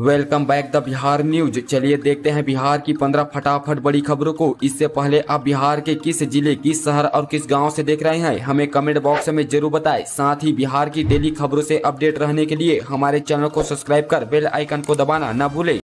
Welcome back the Bihar news. चलिए देखते हैं बिहार की 15 फटाफट बड़ी खबरों को। इससे पहले आप बिहार के किस जिले, किस शहर और किस गांव से देख रहे हैं हमें कमेंट बॉक्स में जरूर बताएं। साथ ही बिहार की डेली खबरों से अपडेट रहने के लिए हमारे चैनल को सब्सक्राइब कर बेल आइकन को दबाना न भूलें।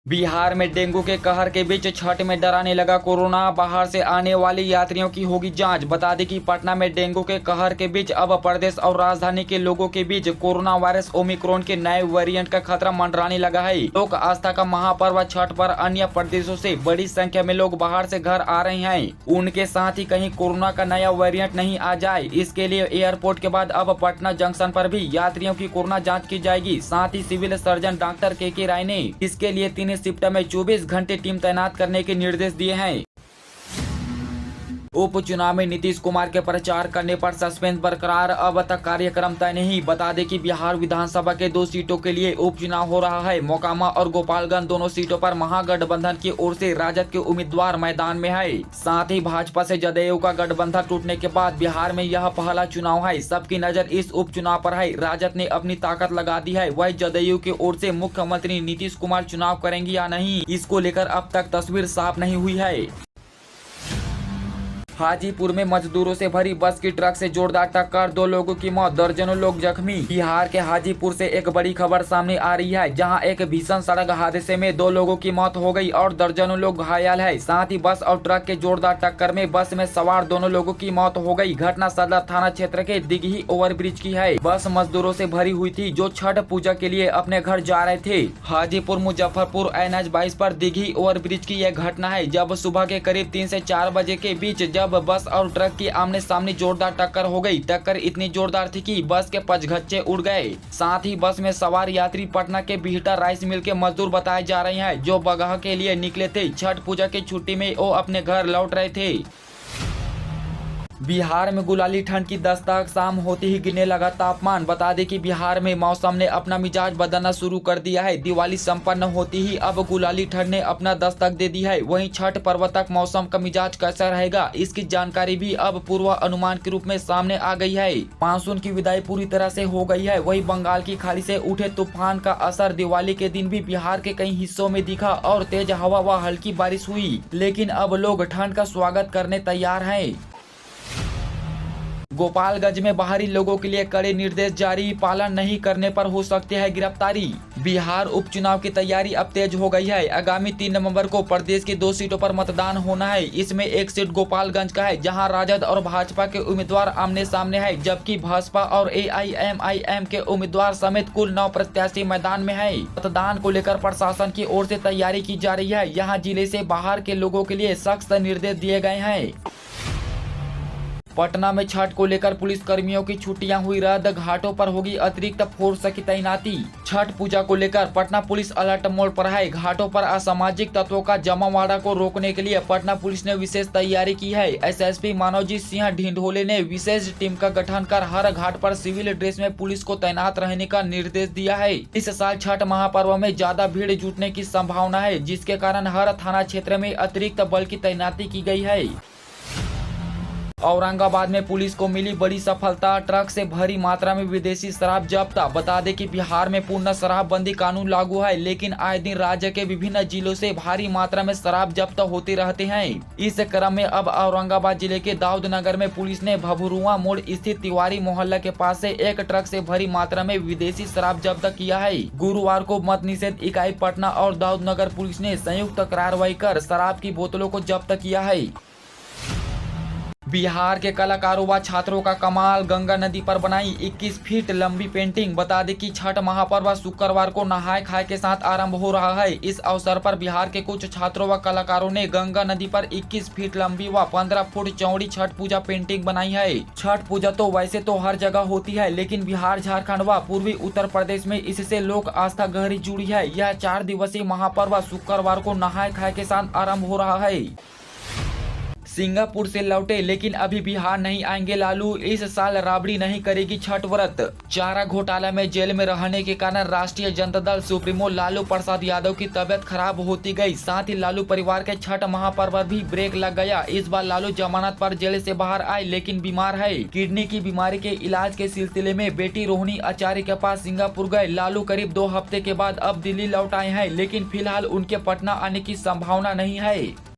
बिहार में डेंगू के कहर के बीच छठ में डराने लगा कोरोना। बाहर से आने वाले यात्रियों की होगी जांच। बता दें कि पटना में डेंगू के कहर के बीच अब प्रदेश और राजधानी के लोगों के बीच कोरोना वायरस ओमिक्रॉन के नए वेरिएंट का खतरा मंडराने लगा है। लोक आस्था का महापर्व छठ पर अन्य प्रदेशों से बड़ी संख्या में लोग बाहर से घर आ रहे हैं। उनके साथ ही कहीं कोरोना का नया वेरिएंट नहीं आ जाए, इसके लिए एयरपोर्ट के बाद अब पटना जंक्शन पर भी यात्रियों की कोरोना जाँच की जाएगी। साथ ही सिविल सर्जन डॉक्टर के राय ने इसके लिए 3 शिफ्ट में 24 घंटे टीम तैनात करने के निर्देश दिए हैं। उपचुनाव में नीतीश कुमार के प्रचार करने पर सस्पेंस बरकरार, अब तक कार्यक्रम तय नहीं। बता दें कि बिहार विधानसभा के 2 सीटों के लिए उपचुनाव हो रहा है। मोकामा और गोपालगंज दोनों सीटों पर महागठबंधन की ओर से राजद के उम्मीदवार मैदान में है। साथ ही भाजपा से जदयू का गठबंधन टूटने के बाद बिहार में यह पहला चुनाव है। सबकी नजर इस उपचुनाव पर है। राजद ने अपनी ताकत लगा दी है। वही जदयू की ओर से मुख्यमंत्री नीतीश कुमार चुनाव करेंगे या नहीं, इसको लेकर अब तक तस्वीर साफ नहीं हुई है। हाजीपुर में मजदूरों से भरी बस की ट्रक से जोरदार टक्कर, 2 लोगों की मौत, दर्जनों लोग जख्मी। बिहार के हाजीपुर से एक बड़ी खबर सामने आ रही है, जहां एक भीषण सड़क हादसे में 2 लोगों की मौत हो गई और दर्जनों लोग घायल है। साथ ही बस और ट्रक के जोरदार टक्कर में बस में सवार दोनों लोगों की मौत हो गई। घटना सदर थाना क्षेत्र के दिघी ओवरब्रिज की है। बस मजदूरों से भरी हुई थी जो छठ पूजा के लिए अपने घर जा रहे थे। हाजीपुर मुजफ्फरपुर NH 22 पर दिघी ओवरब्रिज की यह घटना है, जब सुबह के करीब 3 से 4 बजे के बीच जब बस और ट्रक की आमने सामने जोरदार टक्कर हो गई। टक्कर इतनी जोरदार थी कि बस के पचघच्चे उड़ गए। साथ ही बस में सवार यात्री पटना के बिहटा राइस मिल के मजदूर बताए जा रहे हैं, जो बगहा के लिए निकले थे। छठ पूजा की छुट्टी में वो अपने घर लौट रहे थे। बिहार में गुलाली ठंड की दस्तक, शाम होते ही गिरने लगा तापमान। बता दें कि बिहार में मौसम ने अपना मिजाज बदलना शुरू कर दिया है। दिवाली संपन्न होती ही अब गुलाली ठंड ने अपना दस्तक दे दी है। वहीं छठ पर्व तक मौसम का मिजाज कैसा रहेगा, इसकी जानकारी भी अब पूर्व अनुमान के रूप में सामने आ गई है। मानसून की विदाई पूरी तरह से हो गई है। वही बंगाल की खाड़ी से उठे तूफान का असर दिवाली के दिन भी बिहार के कई हिस्सों में दिखा और तेज हवा व हल्की बारिश हुई। लेकिन अब लोग ठंड का स्वागत करने तैयार हैं। गोपालगंज में बाहरी लोगों के लिए कड़े निर्देश जारी, पालन नहीं करने पर हो सकती है गिरफ्तारी। बिहार उपचुनाव की तैयारी अब तेज हो गई है। आगामी 3 नवंबर को प्रदेश की 2 सीटों पर मतदान होना है। इसमें एक सीट गोपालगंज का है, जहां राजद और भाजपा के उम्मीदवार आमने सामने है, जबकि भाजपा और AIMIM के उम्मीदवार समेत कुल 9 प्रत्याशी मैदान में है। मतदान को लेकर प्रशासन की ओर से तैयारी की जा रही है। यहाँ जिले से बाहर के लोगों के लिए सख्त निर्देश दिए गए हैं। पटना में छठ को लेकर पुलिस कर्मियों की छुट्टियां हुई रद्द, घाटों पर होगी अतिरिक्त फोर्स की तैनाती। छठ पूजा को लेकर पटना पुलिस अलर्ट मोड पर है। घाटों पर असामाजिक तत्वों का जमावड़ा को रोकने के लिए पटना पुलिस ने विशेष तैयारी की है। SSP मनोजीत सिंह ढिंढोले ने विशेष टीम का गठन कर हर घाट पर सिविल ड्रेस में पुलिस को तैनात रहने का निर्देश दिया है। इस साल छठ महापर्व में ज्यादा भीड़ जुटने की संभावना है, जिसके कारण हर थाना क्षेत्र में अतिरिक्त बल की तैनाती की गई है। औरंगाबाद में पुलिस को मिली बड़ी सफलता, ट्रक से भरी मात्रा में विदेशी शराब जब्त। बता दें कि बिहार में पूर्ण शराबबंदी कानून लागू है, लेकिन आए दिन राज्य के विभिन्न जिलों से भारी मात्रा में शराब जब्त होते रहते हैं। इस क्रम में अब औरंगाबाद जिले के दाऊद नगर में पुलिस ने भभरुआ मोड़ स्थित तिवारी मोहल्ला के पास से एक ट्रक से भरी मात्रा में विदेशी शराब जब्त किया है। गुरुवार को मद्य निषेध इकाई पटना और दाऊद नगर पुलिस ने संयुक्त कार्रवाई कर शराब की बोतलों को जब्त किया है। बिहार के कलाकारों व छात्रों का कमाल, गंगा नदी पर बनाई 21 फीट लंबी पेंटिंग। बता दें कि छठ महापर्व शुक्रवार को नहाय खाए के साथ आरंभ हो रहा है। इस अवसर पर बिहार के कुछ छात्रों व कलाकारों ने गंगा नदी पर 21 फीट लंबी व 15 फुट चौड़ी छठ पूजा पेंटिंग बनाई है। छठ पूजा तो वैसे तो हर जगह होती है, लेकिन बिहार, झारखंड व पूर्वी उत्तर प्रदेश में इससे लोक आस्था गहरी जुड़ी है। यह 4 दिवसीय महापर्व शुक्रवार को नहाय खाए के साथ आरम्भ हो रहा है। सिंगापुर से लौटे लेकिन अभी बिहार नहीं आएंगे लालू। इस साल राबड़ी नहीं करेगी छठ व्रत। चारा घोटाला में जेल में रहने के कारण राष्ट्रीय जनता दल सुप्रीमो लालू प्रसाद यादव की तबियत खराब होती गई। साथ ही लालू परिवार के छठ महापर्व पर भी ब्रेक लग गया। इस बार लालू जमानत पर जेल से बाहर आए लेकिन बीमार है। किडनी की बीमारी के इलाज के सिलसिले में बेटी रोहिणी आचार्य के पास सिंगापुर गए। लालू करीब 2 हफ्ते के बाद अब दिल्ली लौट आए हैं, लेकिन फिलहाल उनके पटना आने की संभावना नहीं है।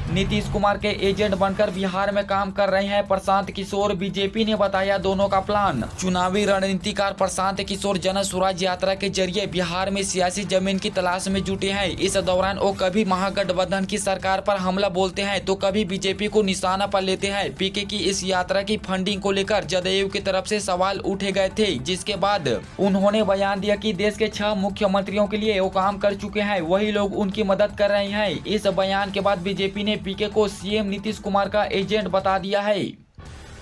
नीतीश कुमार के एजेंट बनकर बिहार में काम कर रहे हैं प्रशांत किशोर। बीजेपी ने बताया दोनों का प्लान। चुनावी रणनीतिकार प्रशांत किशोर जन स्वराज यात्रा के जरिए बिहार में सियासी जमीन की तलाश में जुटे हैं। इस दौरान वो कभी महागठबंधन की सरकार पर हमला बोलते हैं तो कभी बीजेपी को निशाना पर लेते हैं। पीके की इस यात्रा की फंडिंग को लेकर जदयू की तरफ से सवाल उठे गए थे, जिसके बाद उन्होंने बयान दिया कि देश के 6 मुख्यमंत्रियों के लिए वो काम कर चुके हैं, वही लोग उनकी मदद कर रहे हैं। इस बयान के बाद बीजेपी ने पीके को सीएम नीतीश कुमार का एजेंट बता दिया है।